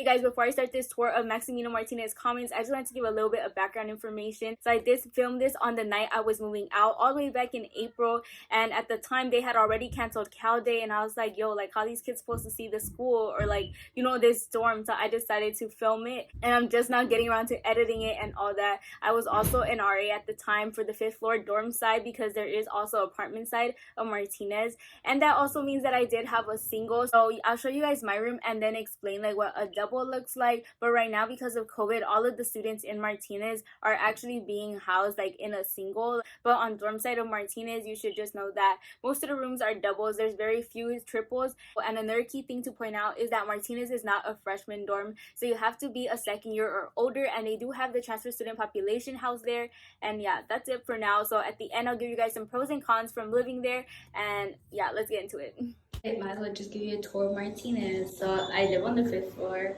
guys, before I start this tour of Maximino Martinez Commons, I just wanted to give a little bit of background information. So I did film this on the night I was moving out, all the way back in April, and at the time they had already canceled Cal Day, and I was like, yo, like, how are these kids supposed to see the school, or like, you know, this dorm? So I decided to film it, and I'm just now getting around to editing it and all that. I was also an RA at the time for the 5th floor dorm side, because there is also apartment side of Martinez, and that also means that I did have a single. So I'll show you guys my room and then explain like what a double looks like. But right now, because of COVID, all of the students in Martinez are actually being housed like in a single. But on dorm side of Martinez, you should just know that most of the rooms are doubles. There's very few triples. And another key thing to point out is that Martinez is not a freshman dorm, so you have to be a second year or older, and they do have the transfer student population housed there. And yeah, that's it for now. So at the end, I'll give you guys some pros and cons from living there, and yeah, let's get into it. I might as well just give you a tour of Martinez. So I live on the 5th floor,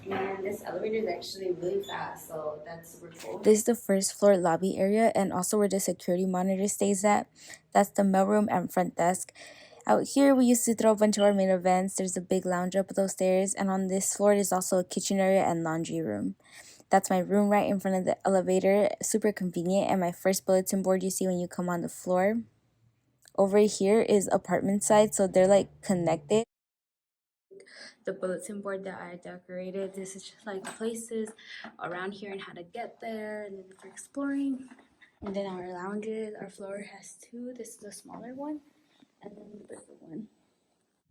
and this elevator is actually really fast, so that's super cool. This is the 1st floor lobby area, and also where the security monitor stays at. That's the mailroom and front desk. Out here, we used to throw a bunch of our main events. There's a big lounge up those stairs, and on this floor, there's also a kitchen area and laundry room. That's my room right in front of the elevator. Super convenient, and my first bulletin board you see when you come on the floor. Over here is apartment side, so they're like connected. The bulletin board that I decorated, this is just like places around here and how to get there, and then for exploring. And then our lounges, our floor has 2. This is the smaller one, and then the bigger one.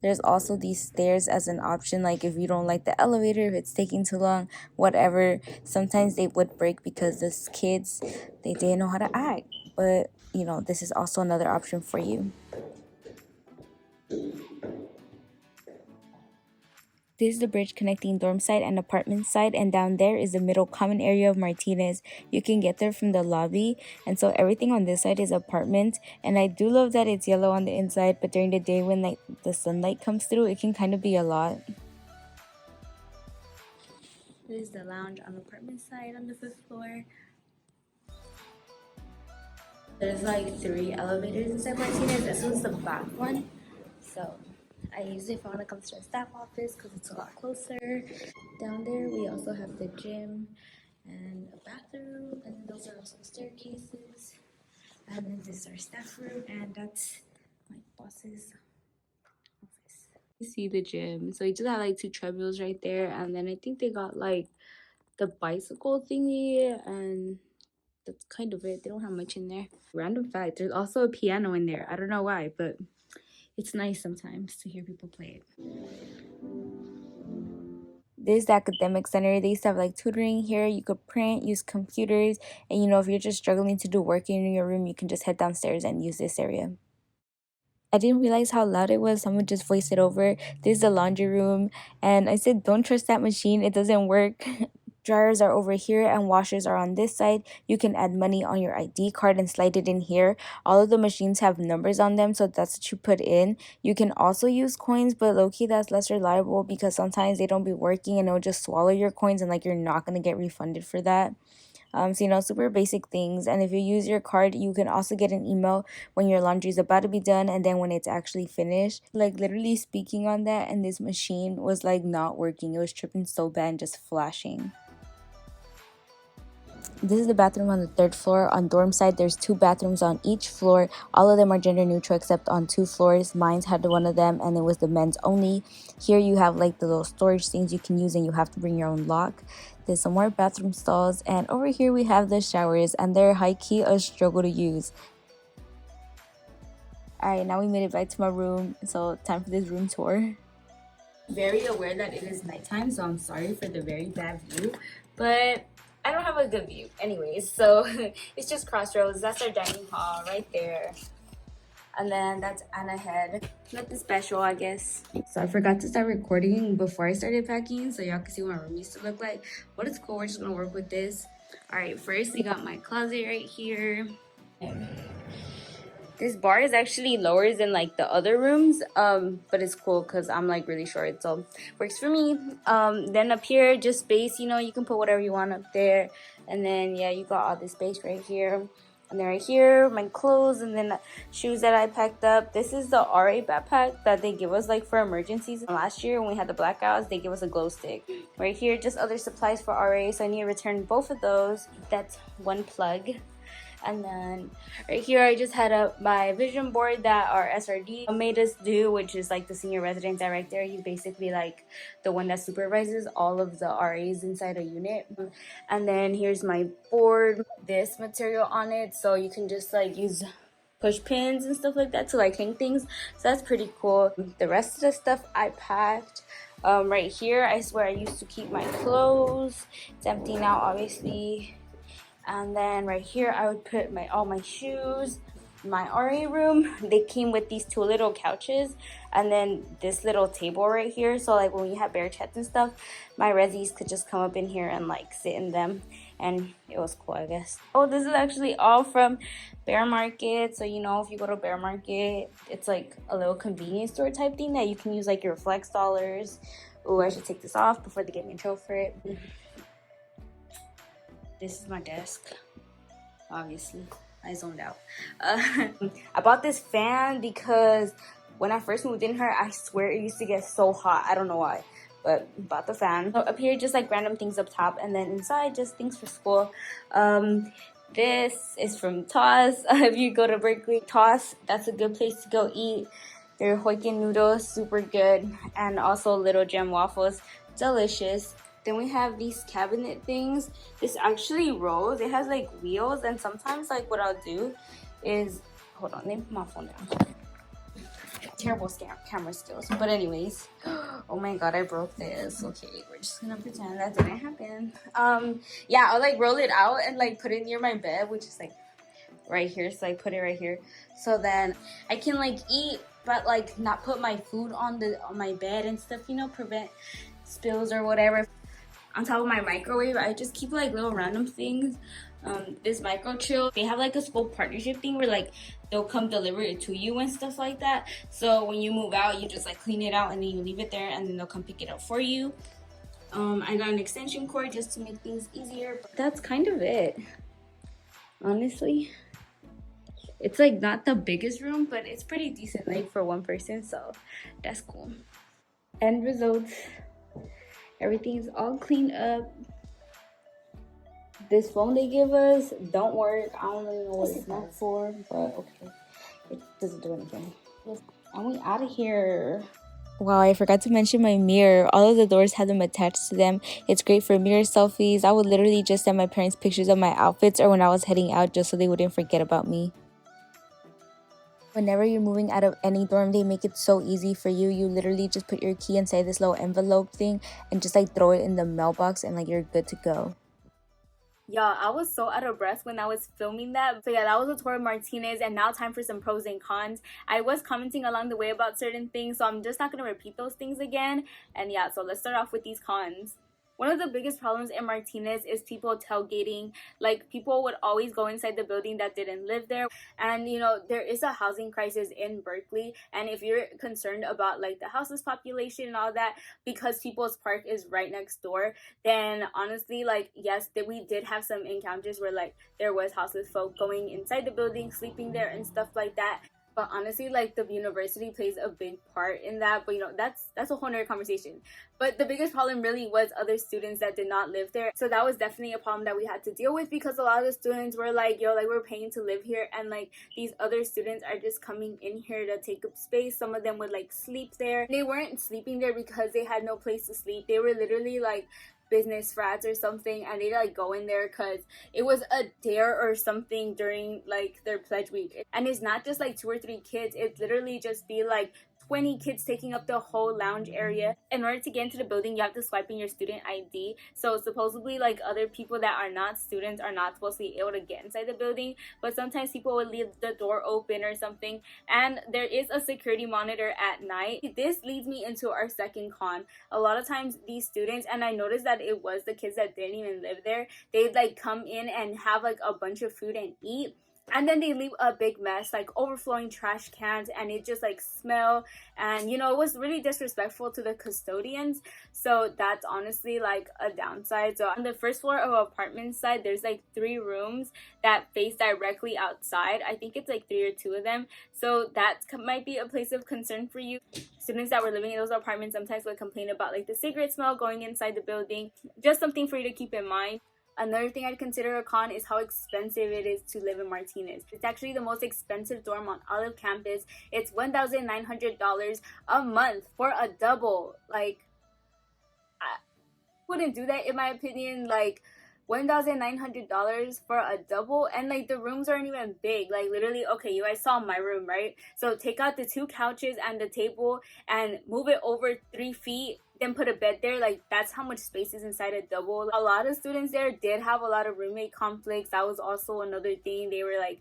There's also these stairs as an option, like if you don't like the elevator, if it's taking too long, whatever. Sometimes they would break because these kids, they didn't know how to act. But, you know, this is also another option for you. This is the bridge connecting dorm side and apartment side, and down there is the middle common area of Martinez. You can get there from the lobby, and so everything on this side is apartment. And I do love that it's yellow on the inside, but during the day when like the sunlight comes through, it can kind of be a lot. This is the lounge on the apartment side on the 5th floor. There's like 3 elevators inside Martinez. This one's the back one, so I use it if I want to come to the staff office because it's a lot closer. Down there, we also have the gym and a bathroom, and those are also staircases. And then this is our staff room, and that's my boss's office. You see the gym. So you just have like 2 treadmills right there, and then I think they got like the bicycle thingy, and that's kind of it. They don't have much in there. Random fact, there's also a piano in there. I don't know why, but it's nice sometimes to hear people play it. This is the academic center. They used to have like tutoring here. You could print, use computers, and you know, if you're just struggling to do work in your room, you can just head downstairs and use this area. I didn't realize how loud it was. Someone just voiced it over. This is the laundry room, and I said, don't trust that machine. It doesn't work. Dryers are over here and washers are on this side. You can add money on your ID card and slide it in here. All of the machines have numbers on them, so that's what you put in. You can also use coins, but low-key that's less reliable because sometimes they don't be working and it'll just swallow your coins, and like you're not going to get refunded for that. So, you know, super basic things. And if you use your card, you can also get an email when your laundry is about to be done and then when it's actually finished. Like, literally speaking on that, and this machine was like not working. It was tripping so bad and just flashing. This is the bathroom on the 3rd floor. On dorm side, there's 2 bathrooms on each floor. All of them are gender neutral except on 2 floors. Mine's had one of them, and it was the men's only. Here you have like the little storage things you can use, and you have to bring your own lock. There's some more bathroom stalls, and over here we have the showers, and they're high-key a struggle to use. Alright, now we made it back to my room, so time for this room tour. Very aware that it is nighttime, so I'm sorry for the very bad view, but I don't have a good view anyways, so it's just crossroads. That's our dining hall right there. And then that's Anna head. Nothing special, I guess. So I forgot to start recording before I started packing, so y'all can see what my room used to look like. But it's cool, we're just gonna work with this. Alright, first we got my closet right here. This bar is actually lower than like the other rooms, but it's cool because I'm like really short, so works for me. Then up here, just space, you know, you can put whatever you want up there. And then yeah, you got all this space right here. And then right here, my clothes, and then shoes that I packed up. This is the RA backpack that they give us like for emergencies. Last year when we had the blackouts, they give us a glow stick. Right here, just other supplies for RA, so I need to return both of those. That's one plug. And then right here, I just had up my vision board that our SRD made us do, which is like the senior resident director. He's basically like the one that supervises all of the RAs inside a unit. And then here's my board, this material on it, so you can just like use push pins and stuff like that to like hang things. So that's pretty cool. The rest of the stuff I packed. Right here, I swear I used to keep my clothes. It's empty now, obviously. And then right here I would put all my shoes. My RA room, they came with these 2 little couches and then this little table right here, so like when we had bear chats and stuff, my resis could just come up in here and like sit in them, and it was cool, I guess. Oh, this is actually all from Bear Market. So you know, if you go to Bear Market, it's like a little convenience store type thing that you can use like your flex dollars. Oh, I should take this off before they get me in trouble for it. This is my desk, obviously. I zoned out. I bought this fan because when I first moved in here, I swear it used to get so hot. I don't know why, but bought the fan. So up here, just like random things up top, and then inside, just things for school. This is from Toss. If you go to Berkeley, Toss, that's a good place to go eat. Their Hoikin noodles, super good, and also Little Gem waffles, delicious. Then we have these cabinet things. This actually rolls. It has like wheels, and sometimes like what I'll do is, hold on, let me put my phone down. Terrible camera skills. But anyways, oh my god, I broke this. Okay, we're just gonna pretend that didn't happen. Yeah, I'll like roll it out and like put it near my bed, which is like right here. So I put it right here. So then I can like eat, but like not put my food on my bed and stuff, you know, prevent spills or whatever. On top of my microwave, I just keep like little random things. This micro chill, they have like a school partnership thing where like they'll come deliver it to you and stuff like that. So when you move out, you just like clean it out and then you leave it there, and then they'll come pick it up for you. I got an extension cord just to make things easier, but that's kind of it, honestly. It's like not the biggest room, but it's pretty decent like for one person, so that's cool. End results. Everything's all cleaned up. This phone they give us don't work. I don't really know what it's meant for, but okay. It doesn't do anything. And we out of here. Wow, I forgot to mention my mirror. All of the doors have them attached to them. It's great for mirror selfies. I would literally just send my parents pictures of my outfits or when I was heading out just so they wouldn't forget about me. Whenever you're moving out of any dorm, they make it so easy for you. You literally just put your key inside this little envelope thing and just like throw it in the mailbox and like you're good to go. Y'all, I was so out of breath when I was filming that. So yeah, that was a tour of Martinez, and now time for some pros and cons. I was commenting along the way about certain things, so I'm just not going to repeat those things again. And yeah, so let's start off with these cons. One of the biggest problems in Martinez is people tailgating. Like, people would always go inside the building that didn't live there. And, you know, there is a housing crisis in Berkeley. And if you're concerned about, like, the houseless population and all that, because People's Park is right next door, then honestly, like, yes, we did have some encounters where, like, there was houseless folk going inside the building, sleeping there and stuff like that. But honestly, like, the university plays a big part in that. But, you know, that's a whole nother conversation. But the biggest problem really was other students that did not live there. So that was definitely a problem that we had to deal with, because a lot of the students were like, yo, like, we're paying to live here. And, like, these other students are just coming in here to take up space. Some of them would, like, sleep there. They weren't sleeping there because they had no place to sleep. They were literally, like, business frats or something, and they like go in there because it was a dare or something during like their pledge week. And it's not just like 2 or 3 kids, it literally just be like 20 kids taking up the whole lounge area. In order to get into the building, you have to swipe in your student ID. So supposedly, like, other people that are not students are not supposed to be able to get inside the building, but sometimes people would leave the door open or something. And there is a security monitor at night. This leads me into our second con. A lot of times these students, and I noticed that it was the kids that didn't even live there, they'd like come in and have like a bunch of food and eat. And then they leave a big mess, like overflowing trash cans, and it just like smell, and you know, it was really disrespectful to the custodians. So that's honestly like a downside. So on the first floor of apartment side, there's like 3 rooms that face directly outside. I think it's like 3 or 2 of them, so that might be a place of concern for you. Students that were living in those apartments sometimes would complain about like the cigarette smell going inside the building. Just something for you to keep in mind. Another thing I'd consider a con is how expensive it is to live in Martinez. It's actually the most expensive dorm on all of campus. It's $1,900 a month for a double. Like, I wouldn't do that in my opinion. Like, $1,900 for a double, and like the rooms aren't even big. Like literally, okay, you guys saw my room, right? So take out the 2 couches and the table and move it over 3 feet, then put a bed there. Like that's how much space is inside a double. A lot of students there did have a lot of roommate conflicts. That was also another thing. They were like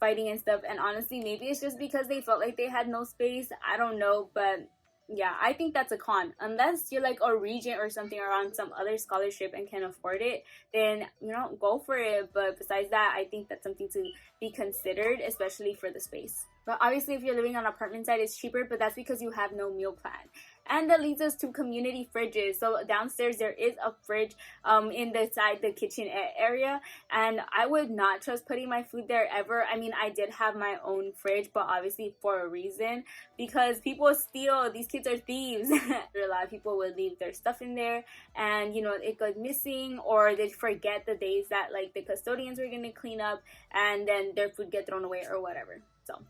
fighting and stuff, and honestly maybe it's just because they felt like they had no space. I don't know, but yeah, I think that's a con. Unless you're like a regent or something around some other scholarship and can afford it, then you know, go for it. But besides that, I think that's something to be considered, especially for the space. But obviously if you're living on apartment side, it's cheaper, but that's because you have no meal plan. And that leads us to community fridges. So downstairs there is a fridge in the kitchen area, and I would not trust putting my food there ever. I mean, I did have my own fridge, but obviously for a reason, because people steal. These kids are thieves. A lot of people would leave their stuff in there, and you know, it goes missing, or they forget the days that like the custodians were gonna clean up, and then their food get thrown away or whatever. So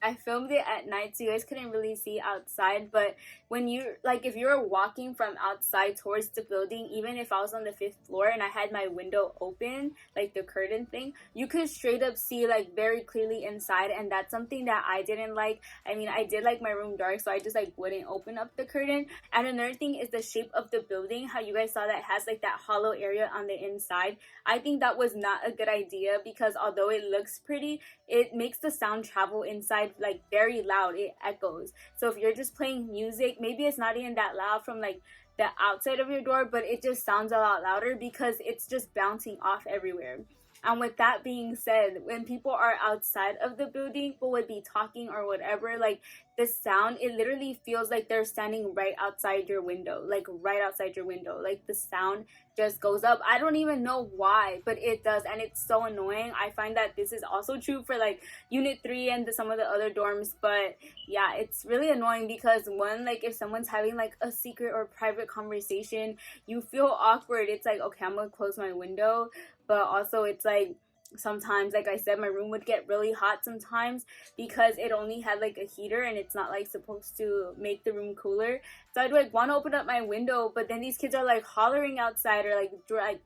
I filmed it at night, so you guys couldn't really see outside, but when you like, if you're walking from outside towards the building, even if I was on the 5th floor and I had my window open, like the curtain thing, you could straight up see like very clearly inside, and that's something that I didn't like. I mean, I did like my room dark, so I just like wouldn't open up the curtain. And another thing is the shape of the building, how you guys saw that it has like that hollow area on the inside. I think that was not a good idea, because although it looks pretty, it makes the sound travel inside like very loud. It echoes. So if you're just playing music, maybe it's not even that loud from like the outside of your door, but it just sounds a lot louder because it's just bouncing off everywhere. And with that being said, when people are outside of the building, people would be talking or whatever, like the sound, it literally feels like they're standing right outside your window, like right outside your window. Like the sound just goes up. I don't even know why, but it does, and it's so annoying. I find that this is also true for like Unit 3 and some of the other dorms, but yeah, it's really annoying because one, like if someone's having like a secret or private conversation, you feel awkward. It's like, okay, I'm gonna close my window, but also it's like sometimes, like I said, my room would get really hot sometimes because it only had like a heater and it's not like supposed to make the room cooler. So I'd like want to open up my window, but then these kids are like hollering outside or like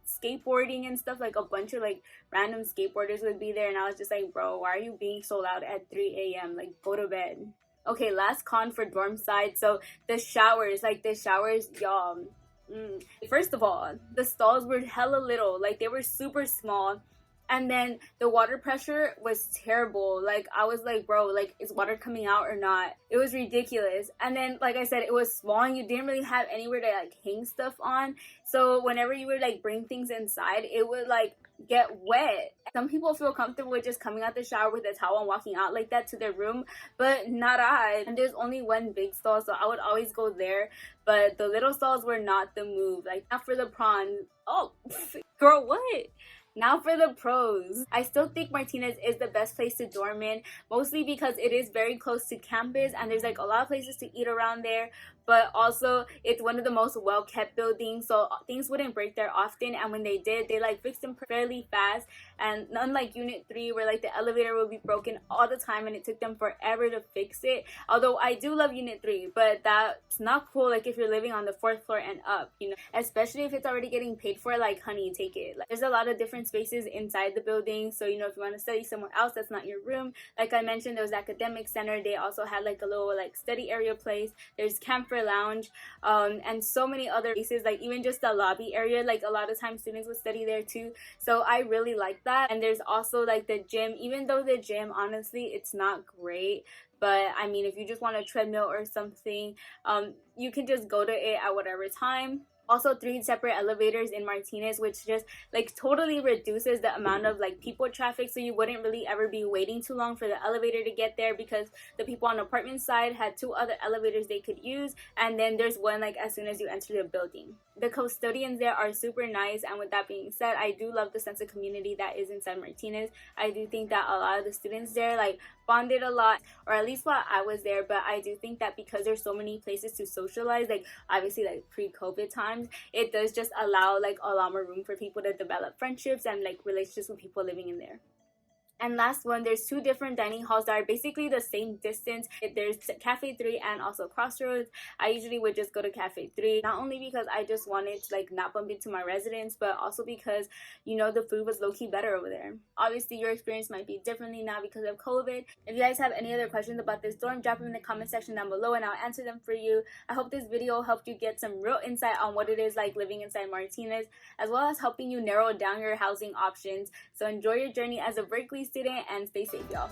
skateboarding and stuff. Like a bunch of like random skateboarders would be there, and I was just like, bro, why are you being so loud at 3 a.m? Like, go to bed. Okay, last con for dorm side. So the showers, y'all. First of all, the stalls were hella little. Like they were super small. And then the water pressure was terrible. Like I was like, bro, like is water coming out or not? It was ridiculous. And then like I said, it was small and you didn't really have anywhere to like hang stuff on. So whenever you would like bring things inside, it would like get wet. Some people feel comfortable with just coming out the shower with a towel and walking out like that to their room, but not I. And there's only one big stall, so I would always go there. But the little stalls were not the move. Like not for the prawns. Oh, girl, what? Now for the pros. I still think Martinez is the best place to dorm in, mostly because it is very close to campus and there's like a lot of places to eat around there, but also it's one of the most well-kept buildings, so things wouldn't break there often, and when they did, they like fixed them fairly fast. And unlike Unit 3 where like the elevator would be broken all the time and it took them forever to fix it, although I do love Unit 3, but that's not cool like if you're living on the 4th floor and up, you know, especially if it's already getting paid for. Like, honey, take it. Like, there's a lot of different spaces inside the building, so you know, if you want to study somewhere else that's not your room, like I mentioned, there was academic center. They also had like a little like study area place. There's camper lounge, and so many other places, like even just the lobby area, like a lot of times students would study there too, so I really like that. And there's also like the gym, even though the gym honestly it's not great, but I mean if you just want a treadmill or something, you can just go to it at whatever time. Also 3 separate elevators in Martinez, which just like totally reduces the amount of like people traffic, so you wouldn't really ever be waiting too long for the elevator to get there, because the people on the apartment side had 2 other elevators they could use, and then there's one like as soon as you enter the building. The custodians there are super nice, and with that being said, I do love the sense of community that is inside Martinez. I do think that a lot of the students there like bonded a lot, or at least while I was there, but I do think that because there's so many places to socialize, like obviously like pre-COVID times, it does just allow like a lot more room for people to develop friendships and like relationships with people living in there. And last one, there's 2 different dining halls that are basically the same distance. There's Cafe 3 and also Crossroads. I usually would just go to Cafe 3, not only because I just wanted to like not bump into my residents, but also because, you know, the food was low-key better over there. Obviously, your experience might be differently now because of COVID. If you guys have any other questions about this dorm, drop them in the comment section down below and I'll answer them for you. I hope this video helped you get some real insight on what it is like living inside Martinez, as well as helping you narrow down your housing options. So enjoy your journey as a Berkeley student and stay safe, y'all.